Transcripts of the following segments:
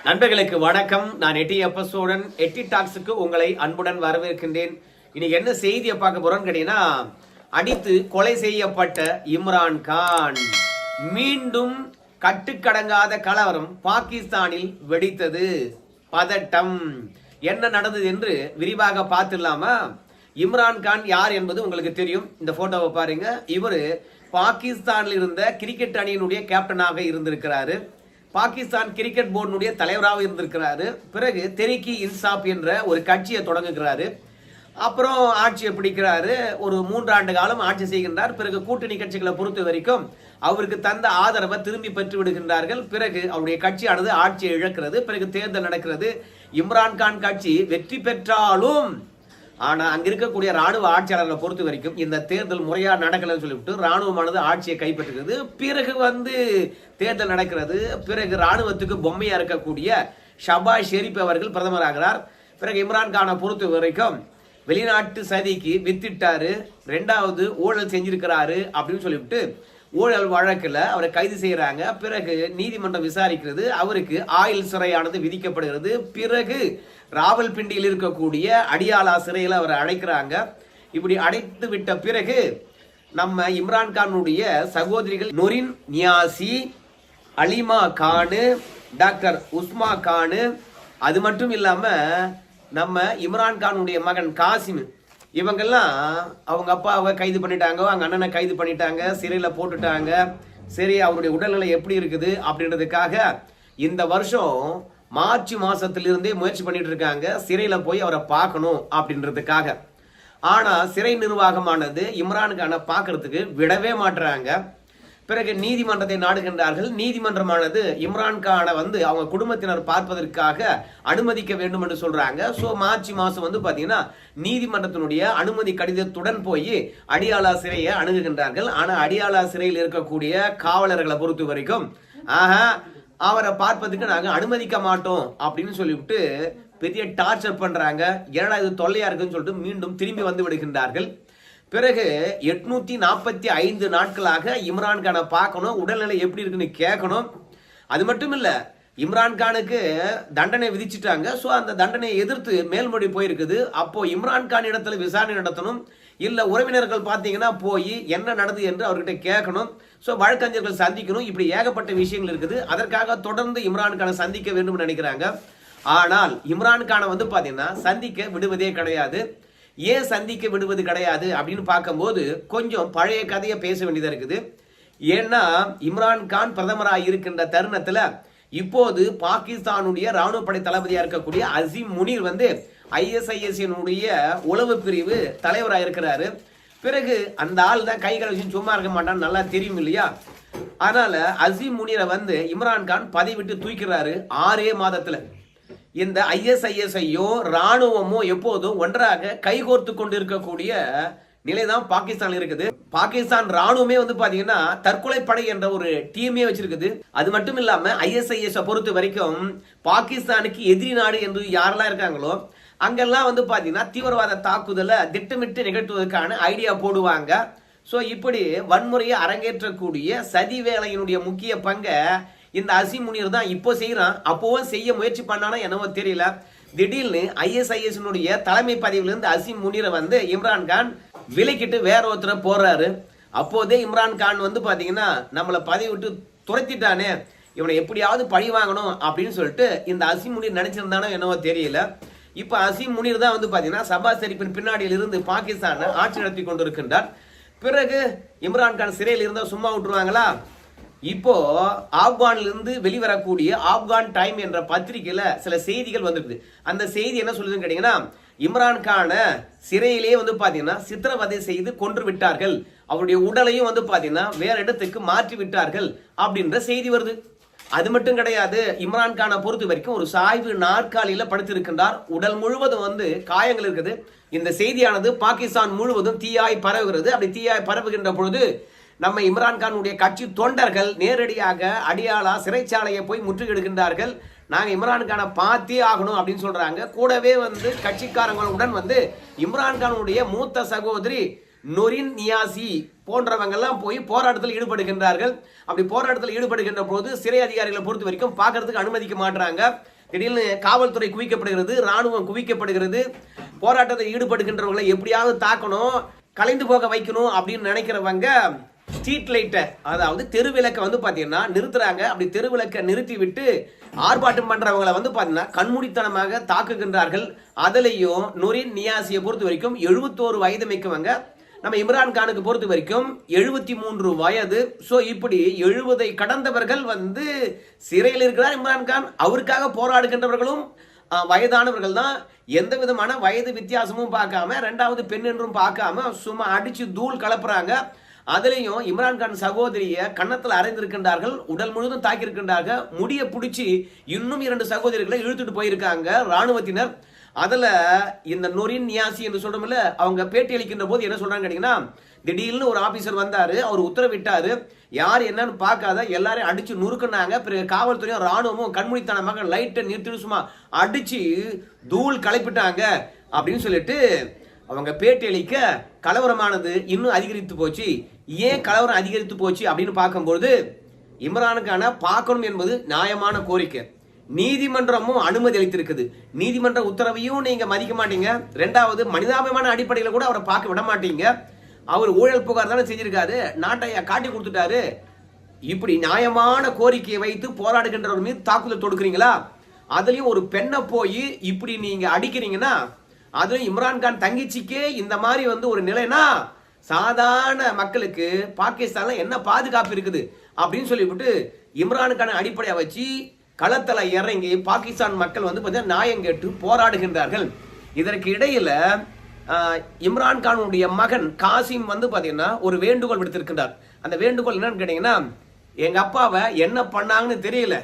நண்பர்களுக்கு வணக்கம். நான் எட்டி எப்பசோடன் எட்டி டாக்ஸுக்கு உங்களை அன்புடன் வரவேற்கின்றேன். இன்னைக்கு என்ன செய்தியை பார்க்க போறோம்னு கேட்டீங்கன்னா, அடித்து கொலை செய்யப்பட்ட இம்ரான் கான் மீண்டும் கட்டுக்கடங்காத கலவரம் பாகிஸ்தானில் வெடித்தது. பதட்டம் என்ன நடந்தது என்று விரிவாக பார்த்துடலாமா? இம்ரான் கான் யார் என்பது உங்களுக்கு தெரியும். இந்த போட்டோவை பாருங்க. இவர் பாகிஸ்தானில் இருந்த கிரிக்கெட் அணியினுடைய கேப்டனாக இருந்திருக்கிறாரு. பாகிஸ்தான் கிரிக்கெட் போர்டினுடைய தலைவராக இருந்திருக்கிறாரு. பிறகு தெரிக்கி இன்சாப் என்ற ஒரு கட்சியை தொடங்குகிறாரு. அப்புறம் ஆட்சியை பிடிக்கிறாரு. ஒரு 3 ஆண்டு காலம் ஆட்சி செய்கின்றார். பிறகு கூட்டணி கட்சிகளை பொறுத்த வரைக்கும் அவருக்கு தந்த ஆதரவை திரும்பி பெற்று விடுகின்றார்கள். பிறகு அவருடைய கட்சியானது ஆட்சியை இழக்கிறது. பிறகு தேர்தல் நடக்கிறது. இம்ரான் கான் கட்சி வெற்றி பெற்றாலும் ஆனா அங்க இருக்கக்கூடிய ராணுவ ஆட்சியாளர்களை பொறுத்த வரைக்கும் இந்த தேர்தல் முறையா நடக்கலன்னு சொல்லிவிட்டு ராணுவமானது ஆட்சியை கைப்பற்றுகிறது. பிறகு தேர்தல் நடக்கிறது. பிறகு ராணுவத்துக்கு பொம்மையா இருக்கக்கூடிய ஷபாஸ் ஷெரீப் அவர்கள் பிரதமர் ஆகிறார். பிறகு இம்ரான் கானை பொறுத்த வரைக்கும் வெளிநாட்டு சதிக்கு வித்திட்டாரு, 2வது ஊழல் செஞ்சிருக்கிறாரு அப்படின்னு சொல்லிவிட்டு ஊழல் வழக்கில் அவரை கைது செய்யறாங்க. பிறகு நீதிமன்றம் விசாரிக்கிறது. அவருக்கு ஆயுள் சிறையானது விதிக்கப்படுகிறது. பிறகு ராவல்பிண்டியில் இருக்கக்கூடிய அடியாலா சிறையில் அவரை அடைக்கிறாங்க. இப்படி அடைத்து விட்ட பிறகு நம்ம இம்ரான் கானுடைய சகோதரிகள் நொரின் நியாசி, அலிமா கானு, டாக்டர் உஸ்மா கானு, அது மட்டும் இல்லாம நம்ம இம்ரான் கானுடைய மகன் காசிம், இவங்கெல்லாம் அவங்க அப்பாவை கைது பண்ணிட்டாங்க, அவங்க அண்ணனை கைது பண்ணிட்டாங்க, சிறையில் போட்டுட்டாங்க. சரி, அவருடைய உடல்நிலை எப்படி இருக்குது அப்படின்றதுக்காக இந்த வருஷம் மார்ச் மாசத்திலிருந்தே முயற்சி பண்ணிட்டு இருக்காங்க சிறையில போய் அவரை பார்க்கணும் அப்படின்றதுக்காக. ஆனா சிறை நிர்வாகமானது இம்ரான் கானை பார்க்கறதுக்கு விடவே மாட்டுறாங்க. பிறகு நீதிமன்றத்தை நாடுகின்றார்கள். நீதிமன்றமானது இம்ரான் கானை அவங்க குடும்பத்தினர் பார்ப்பதற்காக அனுமதிக்க வேண்டும் என்று சொல்றாங்க. ஸோ மார்ச் மாசம் பாத்தீங்கன்னா நீதிமன்றத்தினுடைய அனுமதி கடிதத்துடன் போய் அடியாலா சிறையை அணுகுகின்றார்கள். ஆனா அடியாலா சிறையில் இருக்கக்கூடிய காவலர்களை பொறுத்த வரைக்கும் அவரை பார்ப்பதுக்கு நாங்க அனுமதிக்க மாட்டோம் அப்படின்னு சொல்லிவிட்டு பெரிய டார்ச்சர் பண்றாங்க. ஏன்னா இது தொல்லையா இருக்குன்னு சொல்லிட்டு மீண்டும் திரும்பி வந்து விடுகின்றார்கள். பிறகு 845 நாட்களாக இம்ரான் கானை பார்க்கணும், உடல்நிலை எப்படி இருக்குன்னு கேட்கணும். அது மட்டும் இல்ல, இம்ரான் கானுக்கு தண்டனை விதிச்சுட்டாங்க. ஸோ அந்த தண்டனையை எதிர்த்து மேல்முறை போயிருக்குது. அப்போ இம்ரான் கான் இடத்துல விசாரணை நடத்தணும். இல்ல உறவினர்கள் பார்த்தீங்கன்னா போய் என்ன நடந்தது என்று அவர்கிட்ட கேட்கணும். ஸோ வழக்கறிஞர்கள் சந்திக்கணும். இப்படி ஏகப்பட்ட விஷயங்கள் இருக்குது. அதற்காக தொடர்ந்து இம்ரான் கானை சந்திக்க வேண்டும் நினைக்கிறாங்க. ஆனால் இம்ரான் கானை பார்த்தீங்கன்னா சந்திக்க விடுவதே கிடையாது. ஏன் சந்திக்க விடுவது கிடையாது அப்படின்னு பார்க்கும்போது கொஞ்சம் பழைய கதையை பேச வேண்டியதா இருக்குது. ஏன்னா இம்ரான் கான் பிரதமராக இருக்கின்ற தருணத்துல இப்போது பாகிஸ்தானுடைய ராணுவ படை தளபதியா இருக்கக்கூடிய அசீம் முனீர் ISIS உளவு பிரிவு தலைவராக இருக்கிறாரு. பிறகு அந்த ஆள் தான் கைகளை வச்சு சும்மா இருக்க மாட்டான்னு நல்லா தெரியும் இல்லையா? அதனால அசீம் முனீரை இம்ரான் கான் பதவி விட்டு தூக்கிறாரு 6 மாதத்துல. இந்த ISIS-ஐயோ ராணுவமோ எப்போதும் ஒன்றாக கைகோர்த்து கொண்டு இருக்கக்கூடிய நிலைதான் பாகிஸ்தான் இருக்குது. பாகிஸ்தான் ராணுவமே பாத்தீங்கன்னா தற்கொலை படை என்ற ஒரு டீமே வச்சிருக்குது. அது மட்டும் இல்லாம ISIS பொறுத்த வரைக்கும் பாகிஸ்தானுக்கு எதிரி நாடு என்று யாரெல்லாம் இருக்காங்களோ அங்கெல்லாம் பாத்தீங்கன்னா தீவிரவாத தாக்குதலை திட்டமிட்டு நிகழ்த்துவதற்கான ஐடியா போடுவாங்க. ஸோ இப்படி வன்முறையை அரங்கேற்றக்கூடிய சதி வேலையினுடைய முக்கிய பங்கை இந்த அசீம் முனீர் தான் இப்போ செய்யறான். அப்போவும் செய்ய முயற்சி பண்ணானா என்னவோ தெரியல. திடீர்னு ISIS தலைமை பதவியிலிருந்து அசீம் முனீரை இம்ரான் கான் விலக்கிட்டு வேற ஒருத்தரை போறாரு. அப்போதே இம்ரான் கான் பாத்தீங்கன்னா நம்மளை பதவி விட்டு துரத்திட்டானே, இவனை எப்படியாவது பழி வாங்கணும் அப்படின்னு சொல்லிட்டு இந்த அசீம் முனீர் நினைச்சிருந்தானோ என்னவோ தெரியல. இப்ப அசீம் முனீர் தான் பாத்தீங்கன்னா ஷபாஸ் ஷெரீப்பின் பின்னாடியில் இருந்து பாகிஸ்தானை ஆட்சி நடத்தி கொண்டிருக்கின்றார். பிறகு இம்ரான் கான் சிறையில் இருந்தா சும்மா விட்டுருவாங்களா? இப்போ ஆப்கானிலிருந்து வெளிவரக்கூடிய ஆப்கான் டைம் என்ற பத்திரிகையில சில செய்திகள் வந்திருக்கு. அந்த செய்தி என்ன சொல்லுதுன்னு கேட்டீங்கன்னா, இம்ரான் கான சிறையிலேயே பாத்தீங்கன்னா சித்திரவதை செய்து கொன்று விட்டார்கள், அவருடைய உடலையும் பாத்தீங்கன்னா வேற இடத்துக்கு மாற்றி விட்டார்கள் அப்படின்ற செய்தி வருது. அது மட்டும் கிடையாது, இம்ரான் கானை பொறுத்த வரைக்கும் ஒரு சாய்வு நாற்காலியில படுத்திருக்கின்றார். உடல் முழுவதும் காயங்கள் இருக்குது. இந்த செய்தியானது பாகிஸ்தான் முழுவதும் தீயாய் பரவுகிறது. அப்படி தீயாய் பரவுகின்ற பொழுது நம்ம இம்ரான் கானுடைய கட்சி தொண்டர்கள் நேரடியாக அடியாலா சிறைச்சாலையை போய் முற்றுகிடுகின்றார்கள். நாங்க இம்ரான் கானை பார்த்தே ஆகணும் அப்படின்னு சொல்றாங்க. கூடவே கட்சிக்காரங்களுடன் இம்ரான் கானுடைய மூத்த சகோதரி நொரின் நியாசி போன்றவங்க எல்லாம் போய் போராட்டத்தில் ஈடுபடுகின்றார்கள். அப்படி போராட்டத்தில் ஈடுபடுகின்ற போது சிறை அதிகாரிகளை பொறுத்த வரைக்கும் பார்க்கறதுக்கு அனுமதிக்க மாட்டாங்க. திடீர்னு காவல்துறை குவிக்கப்படுகிறது, ராணுவம் குவிக்கப்படுகிறது. போராட்டத்தில் ஈடுபடுகின்றவர்களை எப்படியாவது தாக்கணும், கலைந்து போக வைக்கணும் அப்படின்னு நினைக்கிறவங்க ஸ்ட்ரீட் லைட்டை, அதாவது தெருவிளக்கை வந்து பார்த்தீங்கன்னா நிறுத்துறாங்க. அப்படி தெருவிளக்கை நிறுத்தி விட்டு ஆர்ப்பாட்டம் பண்றவங்களை வந்து பார்த்தீங்கன்னா கண்மூடித்தனமாக தாக்குகின்றார்கள். அதுலேயும் நுரின் நியாசியை பொறுத்த வரைக்கும் 71 வயது மிக்கவங்க. நம்ம இம்ரான் கானுக்கு பொறுத்த வரைக்கும் 73 வயது. ஸோ இப்படி 70 கடந்தவர்கள் வந்து சிறையில் இருக்கிறார் இம்ரான் கான். அவருக்காக போராடுகின்றவர்களும் வயதானவர்கள் தான். எந்த விதமான வயது வித்தியாசமும் பார்க்காம, ரெண்டாவது பெண் என்றும் பார்க்காம சும்மா அடிச்சு தூள் கலப்புறாங்க. அதுலேயும் இம்ரான்கான் சகோதரிய கன்னத்தில் அறைந்திருக்கின்றார்கள், உடல் முழுவதும் தாக்கியிருக்கின்றார்கள். முடிய பிடிச்சி இன்னும் 2 சகோதரிகளை இழுத்துட்டு போயிருக்காங்க ராணுவத்தினர். அதுல இந்த நொரின் நியாசி என்று சொல்றோம்ல, அவங்க பேட்டி அளிக்கின்ற போது என்ன சொல்றாங்க கேட்டீங்கன்னா, திடீர்னு ஒரு ஆபீசர் வந்தாரு, அவர் உத்தரவிட்டாரு, யார் என்னன்னு பார்க்காத எல்லாரையும் அடிச்சு நுறுக்குனாங்க. பிறகு காவல்துறையும் ராணுவமும் கண்மூடித்தனமாக லைட்டை நிறுத்தி சும்மா அடிச்சு தூள் கலைப்பிட்டாங்க அப்படின்னு சொல்லிட்டு அவங்க பேட்டி அளிக்க கலவரமானது இன்னும் அதிகரித்து போச்சு. ஏன் கலவரம் அதிகரித்து போச்சு அப்படின்னு பார்க்கும்போது, இம்ரானுக்கான பார்க்கணும் என்பது நியாயமான கோரிக்கை. நீதிமன்றமும் அனுமதி அளித்திருக்குது. நீதிமன்ற உத்தரவையும் நீங்க மதிக்க மாட்டீங்க. ரெண்டாவது மனிதாபிமான அடிப்படையில் கூட அவரை பார்க்க விட மாட்டீங்க. அவர் ஊழல் புகார் தானே செஞ்சிருக்காரு, நாட்டை காட்டி கொடுத்துட்டாரு. இப்படி நியாயமான கோரிக்கையை வைத்து போராடுகின்றவர் மீது தாக்குதல் தொடுக்கிறீங்களா? அதுலயும் ஒரு பெண்ணை போய் இப்படி நீங்க அடிக்கிறீங்கன்னா, அதுவும் இம்ரான்கான் தங்கச்சிக்கே இந்த மாதிரி வந்து ஒரு நிலைனா, சாதாரண மக்களுக்கு பாகிஸ்தான்ல என்ன பாதுகாப்பு இருக்குது அப்படின்னு சொல்லிவிட்டு இம்ரானுக்கான அடிப்படையை வச்சு களத்துல இறங்கி பாகிஸ்தான் மக்கள் வந்து பார்த்தீங்கன்னா நியாயம் கேட்டு போராடுகின்றார்கள். இதற்கு இடையில இம்ரான்கானுடைய மகன் காசிம் வந்து பார்த்தீங்கன்னா ஒரு வேண்டுகோள் விடுத்திருக்கின்றார். அந்த வேண்டுகோள் என்னன்னு கேட்டீங்கன்னா, எங்க அப்பாவை என்ன பண்ணாங்கன்னு தெரியல,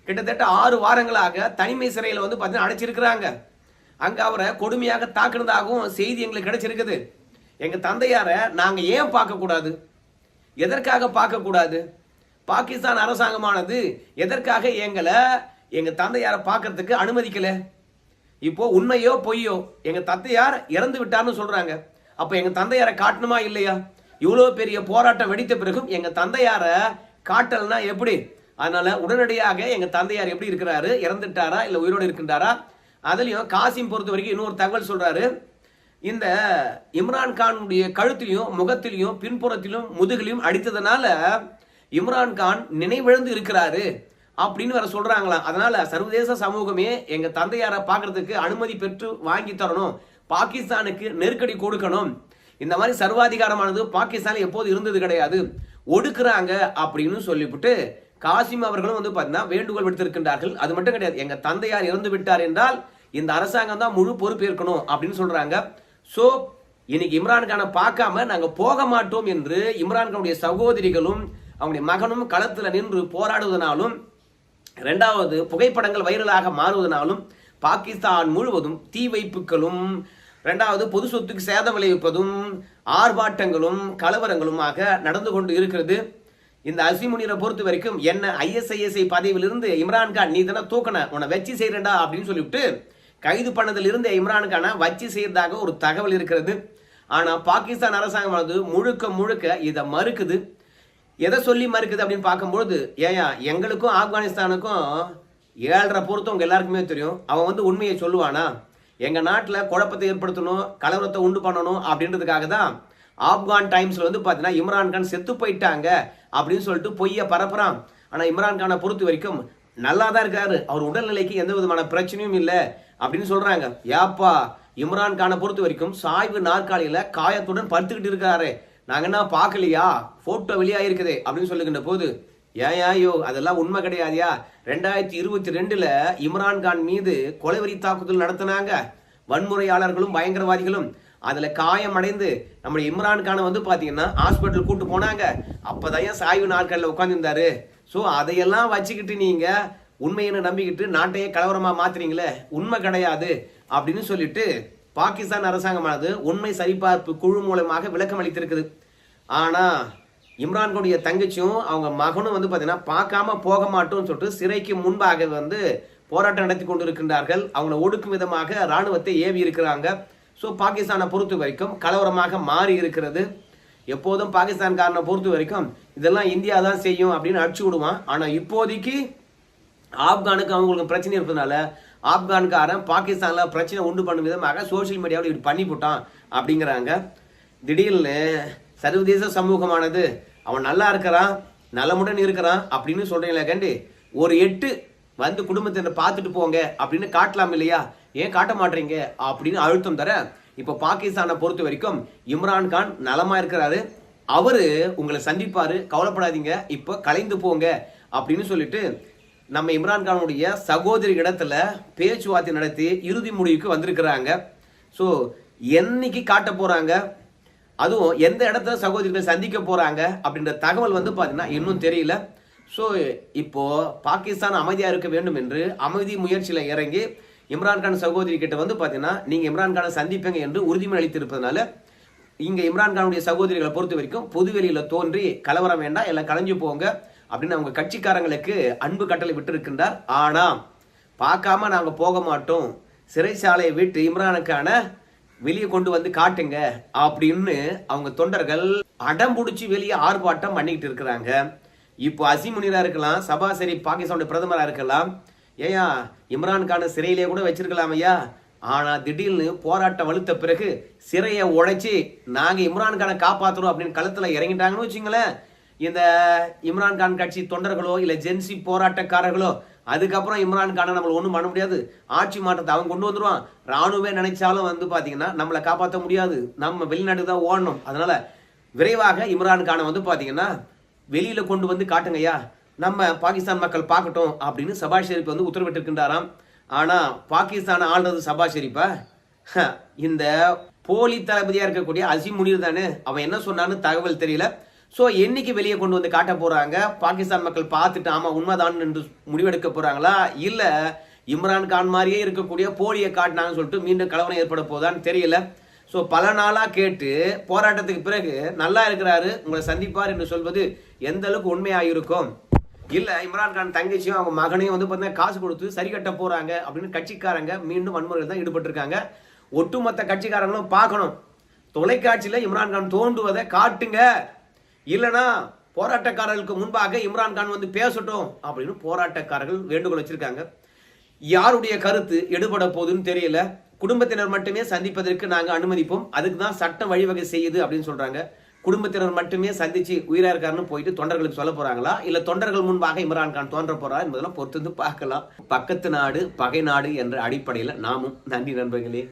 கிட்டத்தட்ட 6 வாரங்களாக தனிமை சிறையில் வந்து பார்த்தீங்கன்னா அடைச்சிருக்கிறாங்க. அங்க அவரை கொடுமையாக தாக்குனதாகவும் செய்தி எங்களுக்கு கிடைச்சிருக்குது. எங்க தந்தையாரை நாங்க ஏன் பார்க்க கூடாது? எதற்காக பார்க்க கூடாது? பாகிஸ்தான் அரசாங்கமானது எதற்காக எங்க தந்தையாரை பார்க்கறதுக்கு அனுமதிக்கல? இப்போ உண்மையோ பொய்யோ எங்க தந்தையார் இறந்து விட்டார்னு சொல்றாங்க. அப்ப எங்க தந்தையாரை காட்டணுமா இல்லையா? இவ்வளவு பெரிய போராட்டம் வெடித்த பிறகும் எங்க தந்தையாரை காட்டல்னா எப்படி? அதனால உடனடியாக எங்க தந்தையார் எப்படி இருக்கிறாரு, இறந்துட்டாரா இல்ல உயிரோடு இருக்கின்றாரா? அதுலயும் காசிம் பொறுத்த வரைக்கும் இன்னொரு தகவல் சொல்றாரு. இந்த இம்ரான் கானுடைய கழுத்திலையும் முகத்திலையும் பின்புறத்திலும் முதுகிலையும் அடித்ததுனால இம்ரான் கான் நினைவிழந்து இருக்கிறாரு அப்படின்னு வேற சொல்றாங்களாம். அதனால சர்வதேச சமூகமே எங்க தந்தையாரை பார்க்கறதுக்கு அனுமதி பெற்று வாங்கி தரணும், பாகிஸ்தானுக்கு நெருக்கடி கொடுக்கணும். இந்த மாதிரி சர்வாதிகாரமானது பாகிஸ்தான் எப்போது இருந்தது கிடையாது, ஒடுக்குறாங்க அப்படின்னு சொல்லிவிட்டு காசிம் அவர்களும் வந்து பார்த்தீங்கன்னா வேண்டுகோள் விடுத்திருக்கின்றார்கள். அது மட்டும் கிடையாது, எங்க தந்தையார் இறந்து விட்டார் என்றால் இந்த அரசாங்கம் தான் முழு பொறுப்பேற்கணும் அப்படின்னு சொல்றாங்க. சோ இன்னைக்கு இம்ரான்கானை பார்க்காம நாங்க போக மாட்டோம் என்று இம்ரான்கானுடைய சகோதரிகளும் அவங்களுடைய மகனும் களத்துல நின்று போராடுவதனாலும், இரண்டாவது புகைப்படங்கள் வைரலாக மாறுவதனாலும் பாகிஸ்தான் முழுவதும் தீ வைப்புகளும், இரண்டாவது பொது சொத்துக்கு சேதம் விளைவிப்பதும், ஆர்ப்பாட்டங்களும் கலவரங்களுமாக நடந்து கொண்டு இருக்கிறது. இந்த அசிமுனிரை பொறுத்த வரைக்கும் என்ன ISIS பதவியிலிருந்து இம்ரான்கான் நீ தானே தூக்கண, உன்னை வச்சு செய்யறா அப்படின்னு சொல்லிவிட்டு கைது பண்ணதிலிருந்து இம்ரான்கானை வச்சு செய்யறதாக ஒரு தகவல் இருக்கிறது. ஆனா பாகிஸ்தான் அரசாங்கமானது முழுக்க முழுக்க இதை மறுக்குது. எதை சொல்லி மறுக்குது அப்படின்னு பார்க்கும்போது, ஏயா எங்களுக்கும் ஆப்கானிஸ்தானுக்கும் 7.5 பொறுத்து உங்க எல்லாருக்குமே தெரியும். அவன் வந்து உண்மையை சொல்லுவானா? எங்க நாட்டில் குழப்பத்தை ஏற்படுத்தணும், கலவரத்தை உண்டு பண்ணணும் அப்படின்றதுக்காக தான் ஆப்கான் டைம்ஸ்ல வந்து பார்த்தீங்கன்னா இம்ரான்கான் செத்து போயிட்டாங்க அப்படின்னு சொல்லிட்டு பொய்ய பரப்புறான். ஆனா இம்ரான்கானை பொறுத்த வரைக்கும் நல்லா தான் இருக்காரு, அவர் உடல்நிலைக்கு எந்த விதமான பிரச்சனையும் இல்லை அப்படின்னு சொல்றாங்க. யாப்பா இம்ரான்கானை பொறுத்த வரைக்கும் சாய்வு நாற்காலியில காயத்துடன் படுத்துக்கிட்டு இருக்காரு, நாங்க என்ன பார்க்கலையா, போட்டோ வெளியாயிருக்குது அப்படின்னு சொல்லுகின்ற போது, ஏயோ அதெல்லாம் உண்மை கிடையாதியா? 2022 இம்ரான்கான் மீது கொலைவெறி தாக்குதல் நடத்தினாங்க வன்முறையாளர்களும் பயங்கரவாதிகளும். அதுல காயமடைந்து நம்முடைய இம்ரான்கானை வந்து பாத்தீங்கன்னா ஹாஸ்பிட்டல் கூட்டு போனாங்க. அப்பதான் சாய்வு நாட்கள்ல உட்கார்ந்துருந்தாரு. ஸோ அதையெல்லாம் வச்சுக்கிட்டு நீங்க உண்மையை நம்பிக்கிட்டு நாட்டையே கலவரமா மாத்துறீங்களே, உண்மை கிடையாது அப்படின்னு சொல்லிட்டு பாகிஸ்தான் அரசாங்கமானது உண்மை சரிபார்ப்பு குழு மூலமாக விளக்கம் அளித்திருக்குது. ஆனா இம்ரான்கானுடைய தங்கச்சியும் அவங்க மகனும் வந்து பாத்தீங்கன்னா பார்க்காம போக மாட்டோம்னு சொல்லிட்டு சிறைக்கு முன்பாக வந்து போராட்டம் நடத்தி கொண்டு இருக்கின்றார்கள். அவங்கள ஒடுக்கும் விதமாக ராணுவத்தை ஏவி இருக்கிறாங்க. ஸோ பாகிஸ்தானை பொறுத்த வரைக்கும் கலவரமாக மாறி இருக்கிறது. எப்போதும் பாகிஸ்தான்காரனை பொறுத்த வரைக்கும் இதெல்லாம் இந்தியா தான் செய்யும் அப்படின்னு அடிச்சு விடுவான். ஆனால் இப்போதைக்கு ஆப்கானுக்கு அவங்களுக்கு பிரச்சனை இருப்பதுனால ஆப்கான்காரன் பாகிஸ்தான்ல பிரச்சனை உண்டு பண்ணும் விதமாக சோசியல் மீடியாவில் இப்படி பண்ணி போட்டான் அப்படிங்கிறாங்க. திடீர்னு சர்வதேச சமூகமானது அவன் நல்லா இருக்கிறான், நலமுடன் இருக்கிறான் அப்படின்னு சொல்றீங்களா கண்டி, ஒரு 8 வந்து குடும்பத்தினர் பார்த்துட்டு போங்க அப்படின்னு காட்டலாம் இல்லையா? ஏன் காட்ட மாட்டீங்க அப்படின்னு அழுத்தம் தர, இப்போ பாகிஸ்தானை பொறுத்த வரைக்கும் இம்ரான்கான் நலமா இருக்கிறாரு, அவரு உங்களை சந்திப்பாரு, கவலைப்படாதீங்க, இப்போ கலைந்து போங்க அப்படின்னு சொல்லிட்டு நம்ம இம்ரான்கானுடைய சகோதரி இடத்துல பேச்சுவார்த்தை நடத்தி இறுதி முடிவுக்கு வந்திருக்கிறாங்க. ஸோ என்னைக்கு காட்ட போறாங்க, அதுவும் எந்த இடத்துல சகோதரிகளை சந்திக்க போறாங்க அப்படின்ற தகவல் வந்து பார்த்தீங்கன்னா இன்னும் தெரியல. ஸோ இப்போ பாகிஸ்தான் அமைதியாக இருக்க வேண்டும் என்று அமைதி முயற்சியில் இறங்கி இம்ரான்கான் சகோதரி கிட்ட வந்து பார்த்தீங்கன்னா நீங்கள் இம்ரான்கானை சந்திப்பீங்க என்று உறுதிமொழி அளித்திருப்பதனால இங்கே இம்ரான்கானுடைய சகோதரிகளை பொறுத்த வரைக்கும் பொதுவெளியில் தோன்றி கலவரம் வேண்டாம், எல்லாம் கலைஞ்சு போங்க அப்படின்னு அவங்க கட்சிக்காரங்களுக்கு அன்பு கட்டளை விட்டு இருக்கின்றார். ஆனால் பார்க்காம நாங்கள் போக மாட்டோம், சிறைச்சாலையை விட்டு இம்ரானுக்கான வெளியே கொண்டு வந்து காட்டுங்க அப்படின்னு அவங்க தொண்டர்கள் அடம்புடிச்சு வெளியே ஆர்ப்பாட்டம் பண்ணிக்கிட்டு இருக்கிறாங்க. இப்போ அசீம் முனீரா இருக்கலாம், சபா ஷெரீப் பாகிஸ்தானுடைய பிரதமராக இருக்கலாம், ஏயா இம்ரான்கான சிறையிலே கூட வச்சிருக்கலாம் ஐயா. ஆனா திடீர்னு போராட்டம் வலுத்த பிறகு சிறையை உடைச்சி நாங்க இம்ரான்கானை காப்பாற்றுறோம் அப்படின்னு களத்துல இறங்கிட்டாங்கன்னு வச்சுங்களேன், இந்த இம்ரான்கான் கட்சி தொண்டர்களோ இல்ல ஜென்சி போராட்டக்காரர்களோ அதுக்கப்புறம் இம்ரான்கானை நம்மள ஒன்றும் பண்ண முடியாது, ஆட்சி மாற்றத்தை அவன் கொண்டு வந்துருவான், ராணுவமே நினைச்சாலும் வந்து பாத்தீங்கன்னா நம்மளை காப்பாற்ற முடியாது, நம்ம வெளிநாடு தான் ஓடணும், அதனால விரைவாக இம்ரான்கானை வந்து பாத்தீங்கன்னா வெளியில கொண்டு வந்து காட்டுங்கய்யா, நம்ம பாகிஸ்தான் மக்கள் பார்க்கட்டும் அப்படின்னு சபாஷ் ஷெரீப் வந்து உத்தரவிட்டிருக்கின்றாராம். ஆனா பாகிஸ்தான் ஆள்றது சபாஷ் ஷெரீப்பா? இந்த போலி தளபதியா இருக்கக்கூடிய அசீம் முனீர் தானே, அவன் என்ன சொன்னான்னு தகவல் தெரியல. ஸோ என்னைக்கு வெளியே கொண்டு வந்து காட்ட போறாங்க, பாகிஸ்தான் மக்கள் பார்த்துட்டு ஆமா உண்மைதான் என்று முடிவெடுக்க போறாங்களா, இல்ல இம்ரான்கான் மாதிரியே இருக்கக்கூடிய போலியை காட்டினாங்கன்னு சொல்லிட்டு மீண்டும் கலவரம் ஏற்பட போதான்னு தெரியல. ஸோ பல நாளா கேட்டு போராட்டத்துக்கு பிறகு நல்லா இருக்கிறாரு, உங்களை சந்திப்பார் என்று சொல்வது எந்த அளவுக்கு உண்மையாக இருக்கும்? இல்ல இம்ரான்கான் தங்கச்சியும் அவங்க மகனையும் வந்து பார்த்தீங்கன்னா காசு கொடுத்து சரி கட்ட போறாங்க அப்படின்னு கட்சிக்காரங்க மீண்டும் வன்முறையில் தான் ஈடுபட்டு இருக்காங்க. ஒட்டுமொத்த கட்சிக்காரங்களும் பார்க்கணும், தொலைக்காட்சியில இம்ரான்கான் தோண்டுவதை காட்டுங்க, இல்லைன்னா போராட்டக்காரர்களுக்கு முன்பாக இம்ரான்கான் வந்து பேசட்டும் அப்படின்னு போராட்டக்காரர்கள் வேண்டுகோள் வச்சிருக்காங்க. யாருடைய கருத்து எடுபட போகுதுன்னு தெரியல. குடும்பத்தினர் மட்டுமே சந்திப்பதற்கு நாங்கள் அனுமதிப்போம், அதுக்கு தான் சட்டம் வழிவகை செய்யுது அப்படின்னு சொல்றாங்க. குடும்பத்தினர் மட்டுமே சந்திச்சு உயிரா இருக்காருன்னு போயிட்டு தொண்டர்களுக்கு சொல்ல போறாங்களா, இல்ல தொண்டர்கள் முன்பாக இம்ரான்கான் தோன்ற போறா என்பதெல்லாம் பொறுத்து பார்க்கலாம். பக்கத்து நாடு பகை நாடு என்ற அடிப்படையில் நாமும். நன்றி நண்பர்களே.